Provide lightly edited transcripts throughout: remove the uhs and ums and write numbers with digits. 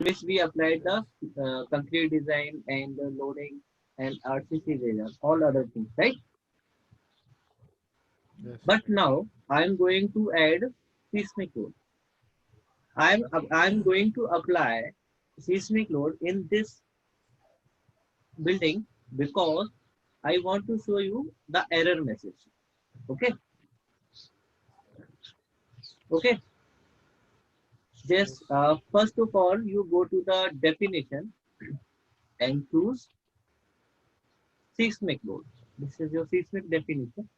which we applied the concrete design and the loading and RCC data, all other things, right? Yes. But now I'm going to add seismic load. I'm going to apply seismic load in this building because I want to show you the error message. Okay. Okay. Just first of all, you go to the definition and choose seismic load. This is your seismic definition.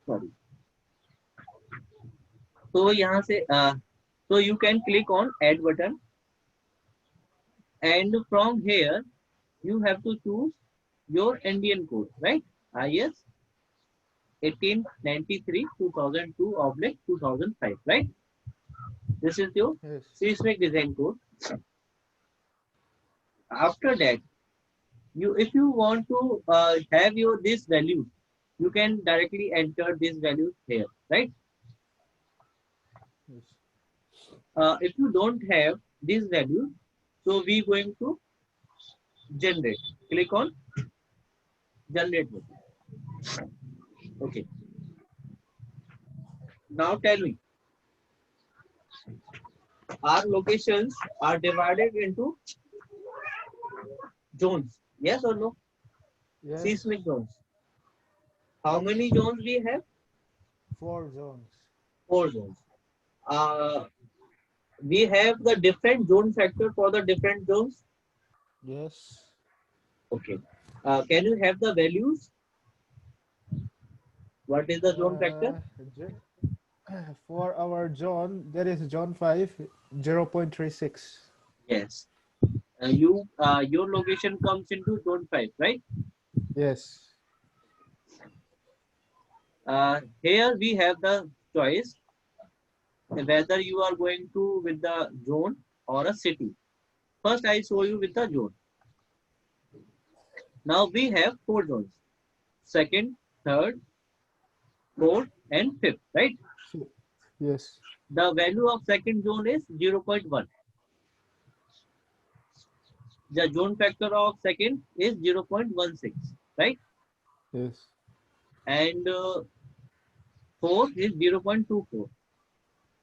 Sorry. So यहाँ से so you can click on add button, and from here you have to choose your Indian code, right? IS 1893 2002 oblique 2005, right? This is your Yes. seismic design code. After that, if you want to have your this value, you can directly enter this value here, right? Yes. If you don't have this value, so we going to generate. Click on generate button. Okay. Now tell me, our locations are divided into zones. Yes or no? Yes. Seismic zones. How many zones we have? 4 zones. 4 zones. We have the different zone factor for the different zones. Yes. Okay. Can you have the values? What is the zone factor? For our zone, there is zone 5, 0.36. Yes. Your location comes into zone 5, right? Yes. Here we have the choice whether you are going to with the zone or a city. First, I show you with the zone. Now we have 4 zones: second, third, fourth, and fifth, right? Yes. The value of second zone is 0.1. The zone factor of second is 0.16, right? Yes. And fourth is 0.24.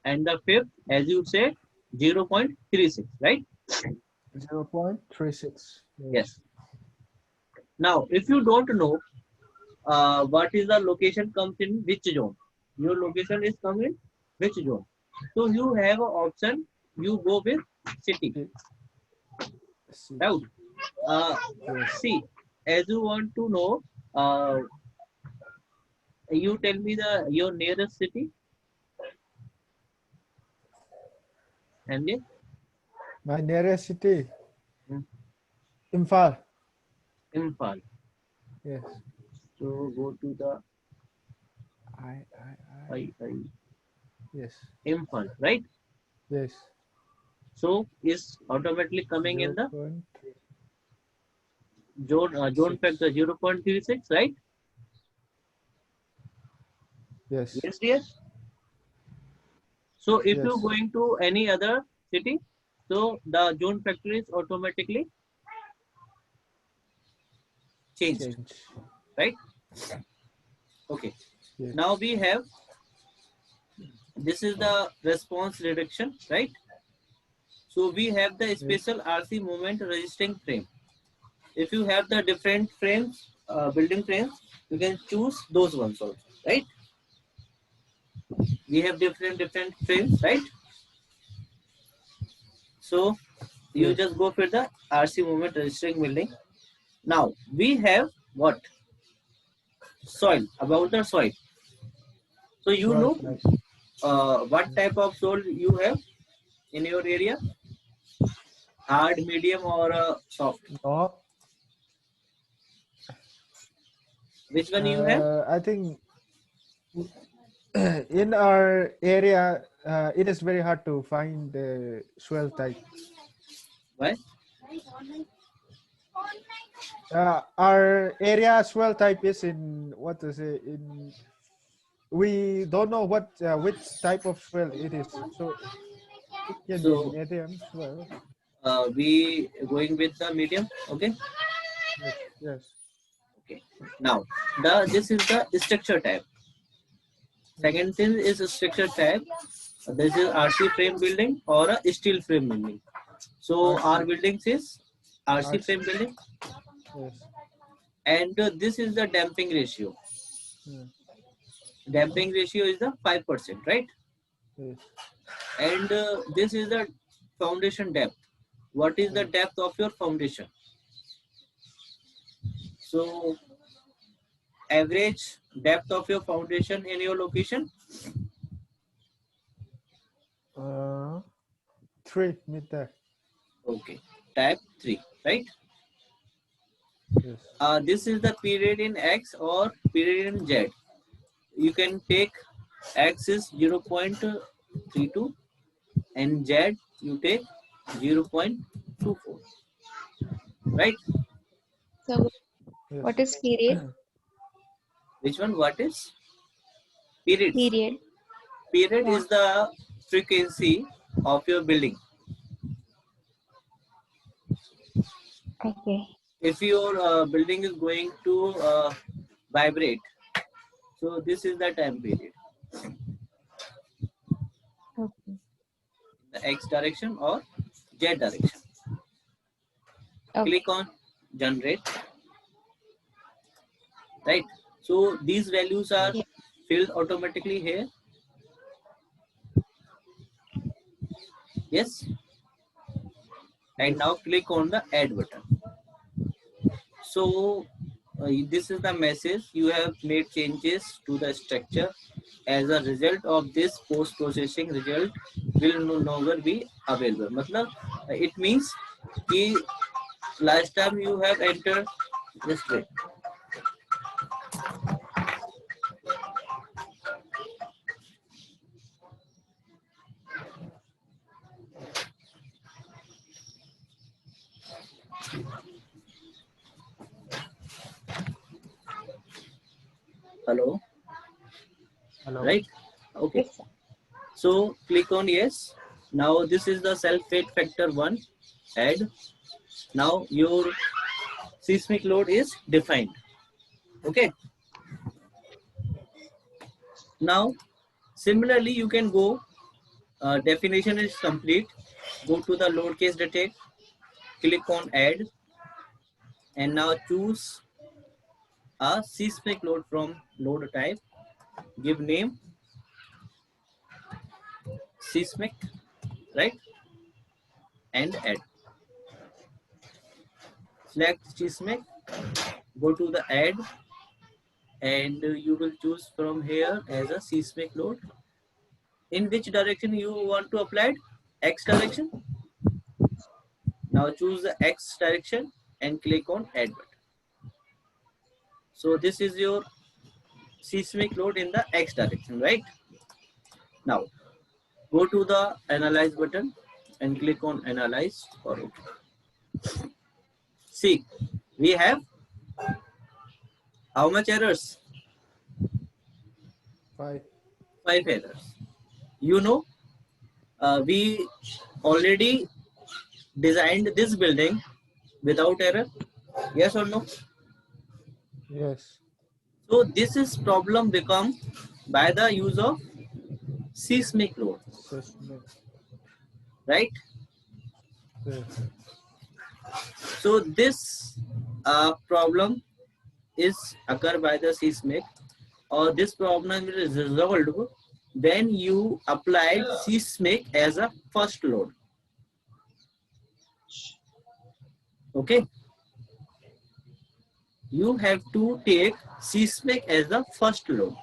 And the fifth, as you said, 0.36, right? 0.36. Yes. Now, if you don't know what is the location comes in which zone, your location is coming in which zone. So you have an option, you go with city. Right? See, as you want to know, you tell me your nearest city. And My nearest city, hmm, Imphal. Imphal. Yes. So go to the I. Yes. Imphal, right? Yes. So is automatically coming in the 0.36. zone factor 0.36, right? Yes. Yes, dear. So if Yes. you going to any other city, so the zone factor is automatically changed, right? Okay. Yes. Now we have, this is the response reduction, right? So we have the special RC movement registering frame. If you have the different frames, building frames, you can choose those ones also, right? We have different frames, right? So you Yes. just go for the RC movement registering building. Now we have what? Soil, about the soil. So you know what type of soil you have in your area? Hard, medium, or soft? No. Which one you have? I think in our area, it is very hard to find the swell type. Why? Our area swell type is in what to say in we don't know what which type of well it is. So it can be So medium as well. we going with the medium. Okay. Yes. Yes. Okay. Now this is the structure type. Yes. Second thing is a structure type. This is RC frame building or a steel frame building. So our RC. buildings is RC RC. frame building, Yes. and this is the damping ratio. Yeah. Damping ratio is the 5%, right? Yes. And this is the foundation depth. What is the Yes. depth of your foundation? So average depth of your foundation in your location, Uh, 3 meter. okay, type 3, right? Yes. This is the period in X or period in Z. You can take X is 0.32 and Z you take 0.24, right? So Yes. what is period? Which one? What is periods? Period. Period Yeah. is the frequency of your building. Okay. If your building is going to vibrate, so this is the time period, Okay. the X direction or Z direction. Okay. Click on generate, right? So these values are Yes. filled automatically here. Yes. And Yes. now click on the add button. So this is the message: you have made changes to the structure. As a result of this, post processing result will no longer be available. मतलब it means कि last time you have entered, just wait. Hello, Hello. right? Okay. Yes, sir. So click on yes. Now this is the self weight factor 1. Add. Now your seismic load is defined. Okay. Now similarly you can go. Definition is complete. Go to the load case detail. Click on add and now choose a seismic load from load type. Give name seismic, right? And add. Select seismic. Go to the add and you will choose from here as a seismic load. In which direction you want to apply it? X direction. Now choose the X direction and click on add button. So this is your seismic load in the X direction, right? Now go to the analyze button and click on analyze or OK. See, we have how much errors? 5. 5 errors. You know, we already designed this building without error. Yes or no? Yes. So this is problem become by the use of seismic load, Seismic. right? Yes. So this problem is occur by the seismic, or this problem is resolved when you applied seismic as a first load. Okay, you have to take seismic as the first load.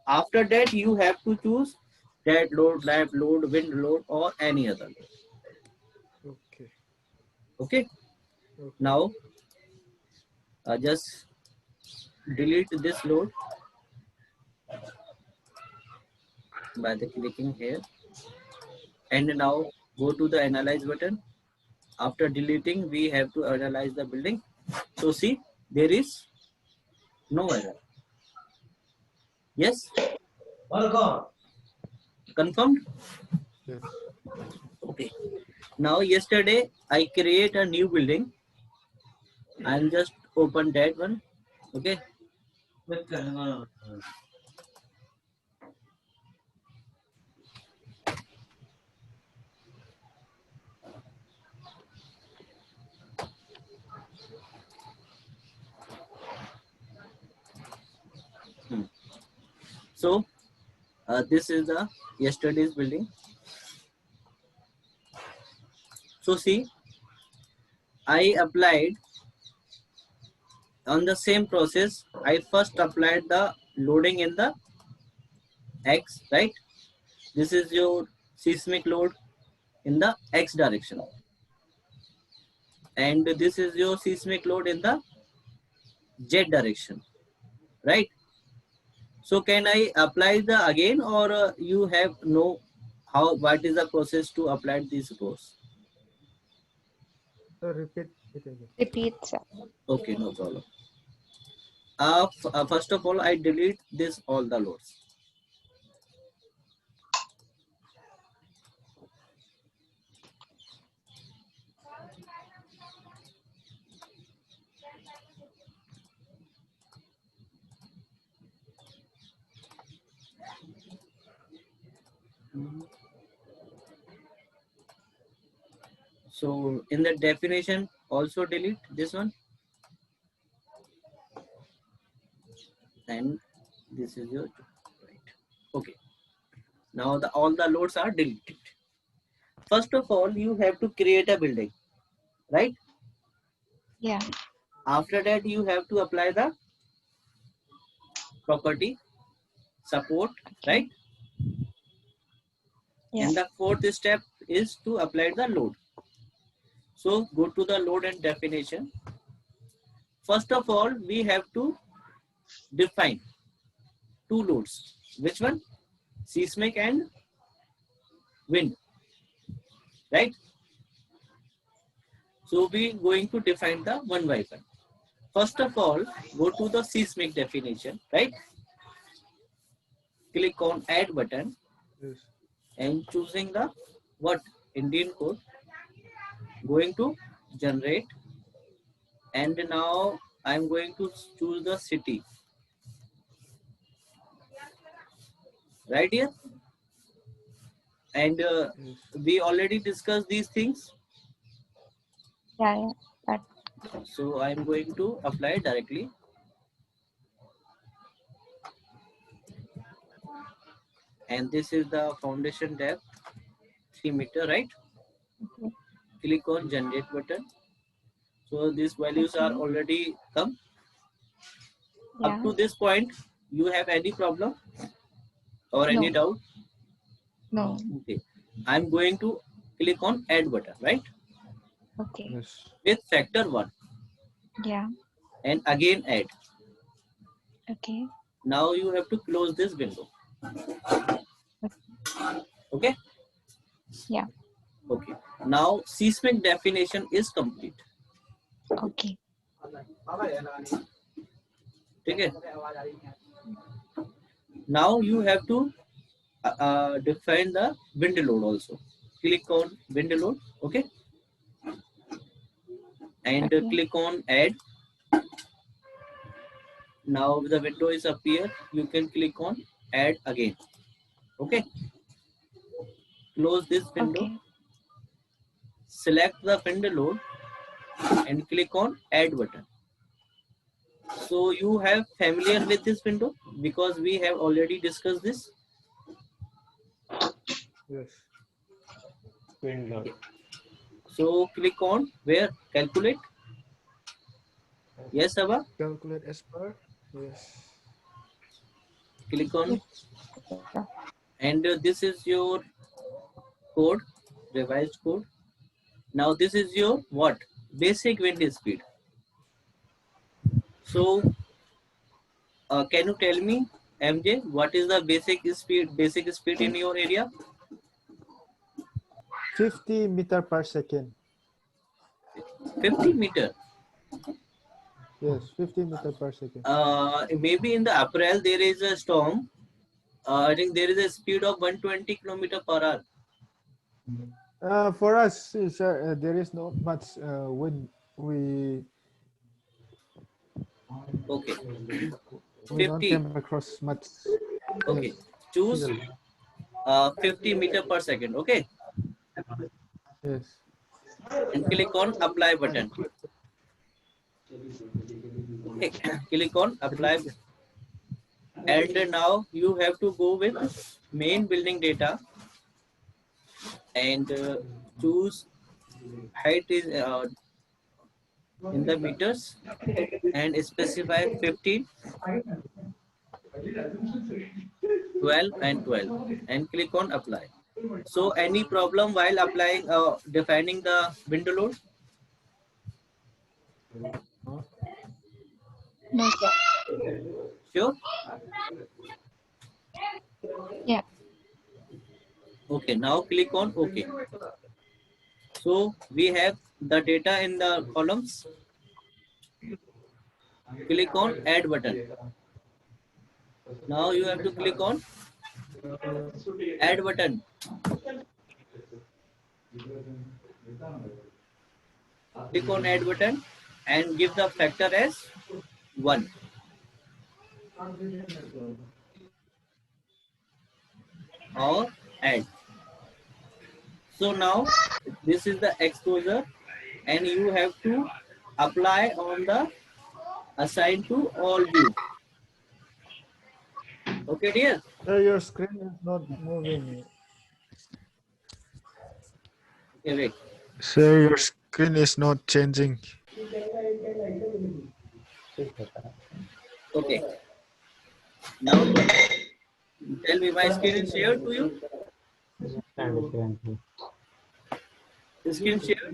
After that, you have to choose dead load, lab load, wind load, or any other. Okay. Okay, Okay. now just delete this load by the clicking here, and now go to the analyze button. After deleting, we have to analyze the building. So see, there is no error. Yes, confirmed. Yes. Okay. Now yesterday I create a new building. I'll just open that one. Okay. So this is the yesterday's building. So see, I applied on the same process. I first applied the loading in the X, right? This is your seismic load in the X direction. And this is your seismic load in the Z direction, right? So can I apply the again, or you have no how what is the process to apply these rows? So repeat it again. Repeat, sir. Okay, no problem. First of all, I delete this all the loads. So in the definition, also delete this one, and this is your right. Okay. Now the all the loads are deleted. First of all, you have to create a building, right? Yeah. After that, you have to apply the property support, Okay. right? Yeah. And the fourth step is to apply the load. So go to the load and definition. First of all, we have to define two loads. Which one? Seismic and wind, right? So we going to define the one by one. First of all, go to the seismic definition, right? Click on add button Yes. and choosing the what Indian code, going to generate, and now I'm going to choose the city right here, and Yes. we already discussed these things, Yeah. Yeah. That. so I'm going to apply directly, and this is the foundation depth 3 meter, right? Okay. Click on generate button. So these values are Okay. already come. Up Yeah. to this point, you have any problem or any No. doubt? No. Okay, I'm going to click on add button, right? Okay. Yes. With factor 1 Yeah. and again add. Okay. Now you have to close this window. Okay. Yeah. Okay. Now seismic definition is complete. Okay. Okay. Now you have to define the wind load also. Click on wind load. Okay. And Okay. click on add. Now the window is appear. You can click on add again. Okay. Close this window. Okay. Select the wind load and click on add button. So you have familiar with this window because we have already discussed this. Yes. Wind load. So click on where calculate. Yes, Abba. Calculate as per. Yes. Click on, Yes. and this is your code, revised code. Now this is your what? Basic wind speed. So can you tell me, MJ, what is the basic speed in your area? 50 meter per second. 50 meter. Yes, 50 meter per second. Maybe in the April there is a storm. I think there is a speed of 120 kilometer per hour. For us, sir, there is not much wind. We Okay, we don't 50. come across much. Okay, Yes, choose 50 meter per second. Okay, yes, and click on apply button. Okay, click on apply, and now you have to go with main building data and choose height is in the meters and specify 15, 12 and 12 and click on apply. So any problem while applying defining the window load? No, sir. Sure. Yeah. Okay, now click on OK. So we have the data in the columns. Click on add button. Now you have to click on add button. Click on add button and give the factor as 1 or add. So now this is the exposure and you have to apply on the assign to all view. Okay dear? your screen is not moving. Okay, wait. Sir, your screen is not changing. Okay. Now tell me my screen is shared to you? Screen share?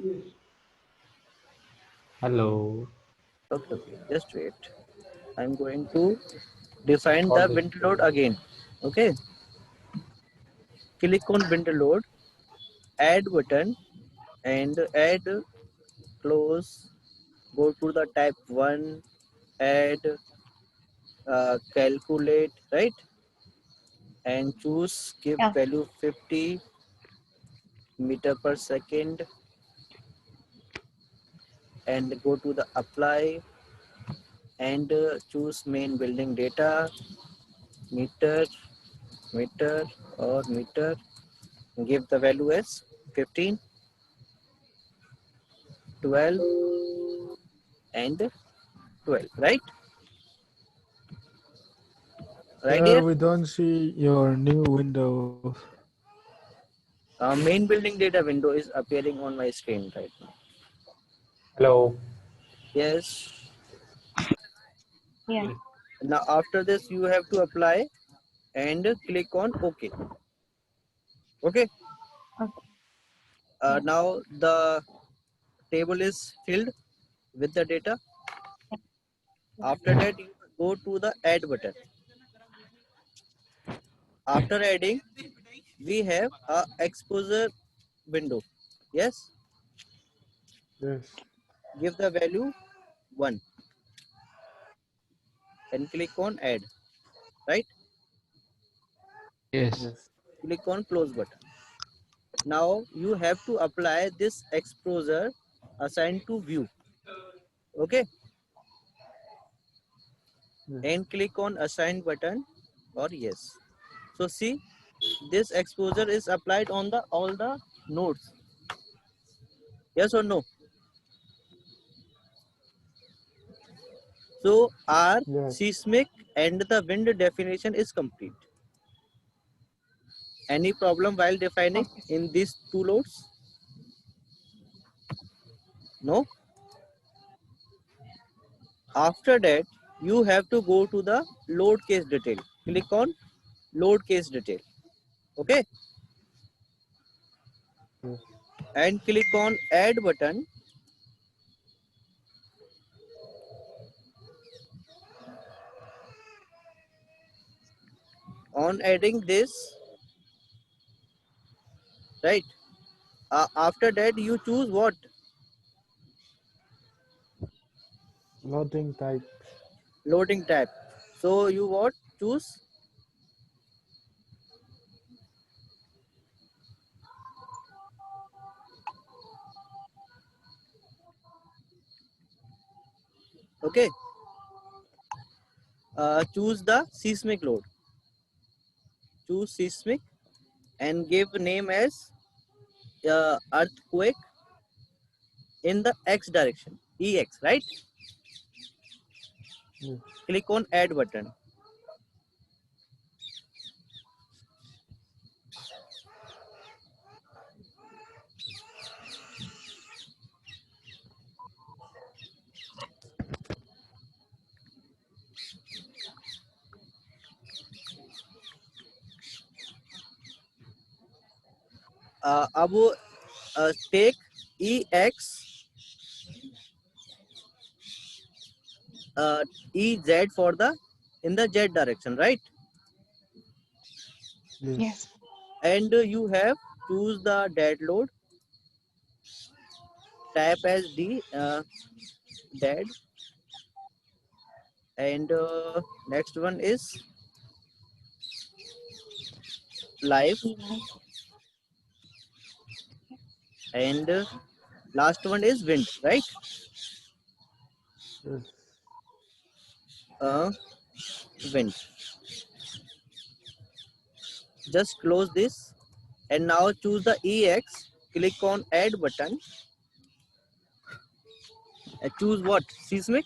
Hello. Okay, okay. Just wait. I'm going to define the window load again. Okay. Click on window load, add button and add close. Go to the type 1, add calculate, right? And choose give Yeah. value 50 meter per second and go to the apply and choose main building data meter meter or meter, give the value as 15, 12 and 12, right Sir, here. we don't see your new window. Main building data window is appearing on my screen right now. Hello. Yes. Yeah. Now after this you have to apply and click on OK. Okay. Okay. Yeah. Now the table is filled with the data. After that you go to the add button. After adding we have a exposure window. Yes. Yes, Give the value 1 and click on add, right? Yes. yes, Click on close button. Now you have to apply this exposure assigned to view. Okay. yes, And click on assign button or yes. So see, this exposure is applied on the all the nodes. Yes or no? So our yes, seismic and the wind definition is complete. Any problem while defining Okay. in these two loads? No. After that, you have to go to the load case detail. Click on load case detail. Okay. yes. And click on add button. On adding this, right? After that, you choose what? Loading type. Loading type. So you what? Choose okay. Choose the seismic load. Choose seismic and give name as earthquake in the X direction. EX, right? Yes. Click on add button. अब take EX EZ for the in the Z direction, right? Yes. Yes. And you have choose the dead load. Type as D dead, and next one is live, Live. and last one is wind, right? Yes. Uh, wind. Just close this, and now choose the EX. Click on add button. Choose what? Seismic.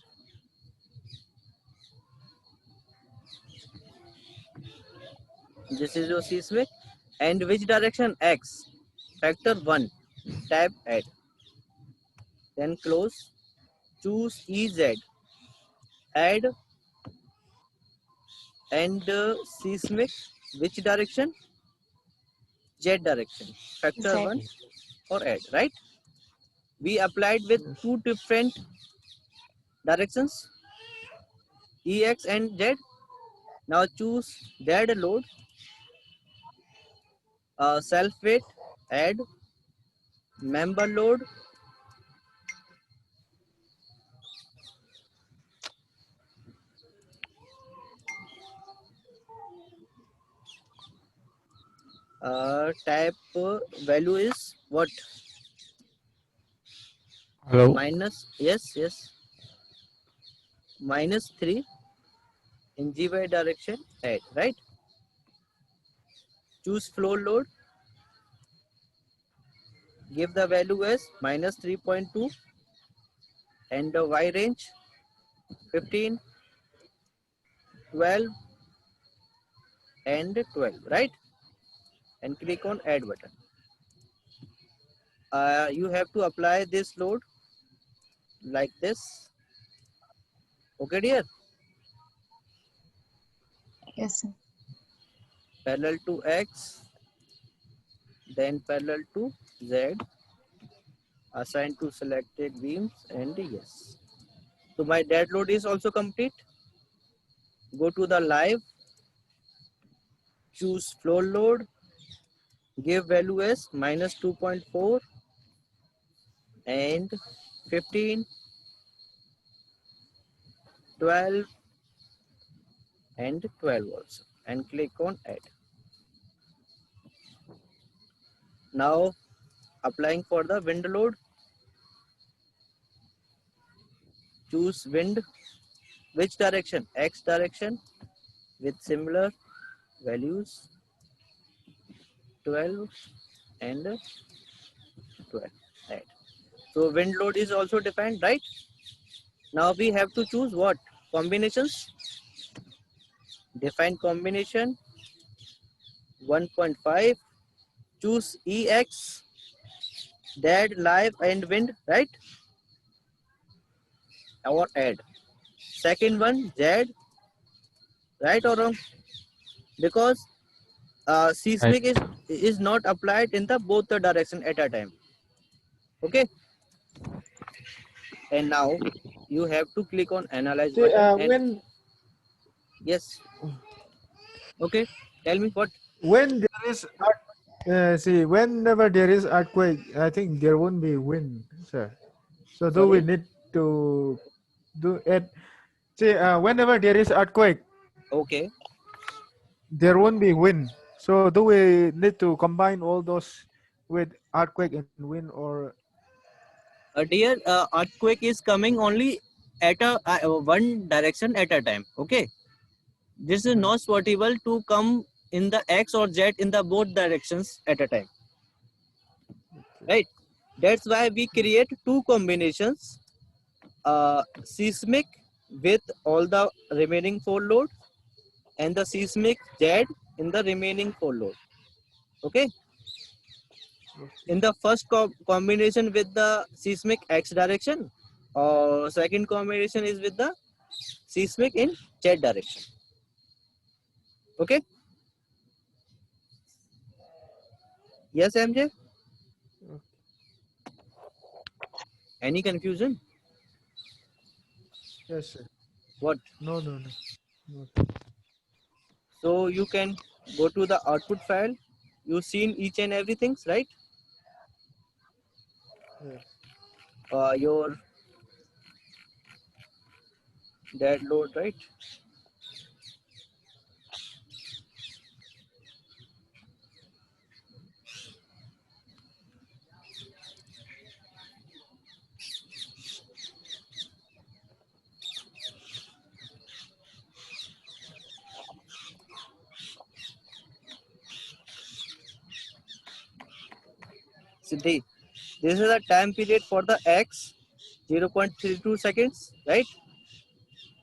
This is your seismic. And which direction? X. Factor 1. Type add. Then close. Choose EZ. Add and seismic. Which direction? Z direction. Factor Z. 1 or add, right? We applied with Yes. two different directions, EX and Z. Now choose Z load, self weight, add, member load, type value is what? Hello. Minus, yes, -3 in GY direction, add, right? Choose flow load, give the value as -3.2 and the Y range 15, 12 and 12, right? And click on add button. You have to apply this load like this. Okay, dear. Yes, sir. Parallel to X, then parallel to Z, assigned to selected beams, and yes. So my dead load is also complete. Go to the live, choose floor load, give value as -2.4 and 15, 12 and 12 also, and click on add. Now applying for the wind load, choose wind, which direction? X direction with similar values 12 and 12. Right. So wind load is also defined, right? Now we have to choose what? Combinations. Define combination 1.5. Choose EX, dead, live and wind, right? Or add. Second one, Z, right or wrong? Because seismic is not applied in the both the direction at a time. Okay. And now you have to click on analyze See, button and when yes. Okay. Tell me what? when there is see, whenever there is earthquake, I think there won't be wind, sir. So do we Sorry. need to do it. See, whenever there is earthquake, Okay. there won't be wind. So do we need to combine all those with earthquake and wind, or Dear, earthquake is coming only at a one direction at a time. Okay. This is not possible to come in the X or Z in the both directions at a time. Right. That's why we create two combinations. Seismic with all the remaining four load and the seismic Z in the remaining four load. Okay. In the first combination with the seismic X direction, or second combination is with the seismic in Z direction. Okay. Yes, MJ. Any confusion? yes, sir. What? No, no, no. No. So you can go to the output file. You seen each and everything, right? Yes. Your dead load, right? Siddhi, this is the time period for the X, 0.32 seconds, right?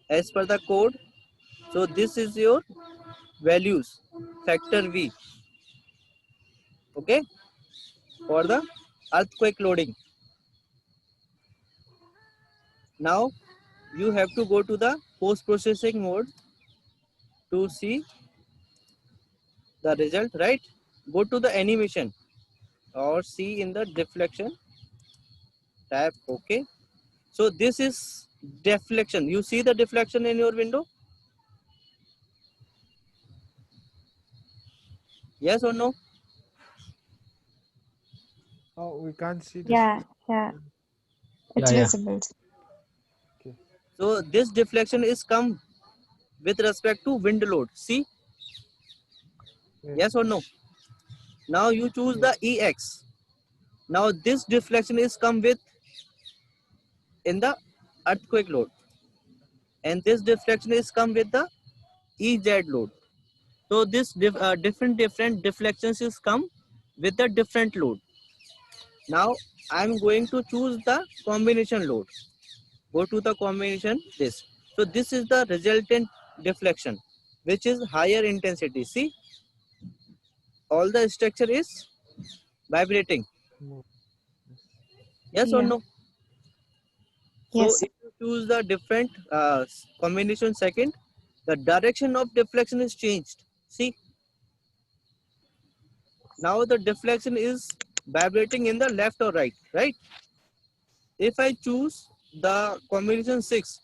As per the code. So this is your values, factor V, okay, for the earthquake loading. Now you have to go to the post-processing mode to see the result, right? Go to the animation or see in the deflection, tap OK. So this is deflection. You see the deflection in your window? Yes or no? Oh, we can't see this. Yeah, yeah. It's Yeah. visible. Okay. So this deflection is come with respect to wind load. See? Yes. Yes or no? Now you choose the EX. Now this deflection is come with in the earthquake load. And this deflection is come with the EZ load. So this different deflections is come with the different load. Now I'm going to choose the combination load. Go to the combination this. So this is the resultant deflection, which is higher intensity. See, all the structure is vibrating. More. Yes or Yeah. no? So Yes. if you choose the different combination second, the direction of deflection is changed. See, now the deflection is vibrating in the left or right, right? If I choose the combination 6,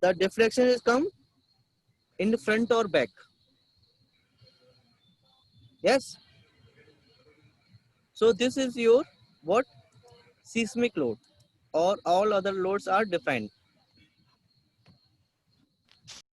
the deflection is come in the front or back. Yes. So this is your what? Seismic load, or all other loads are defined.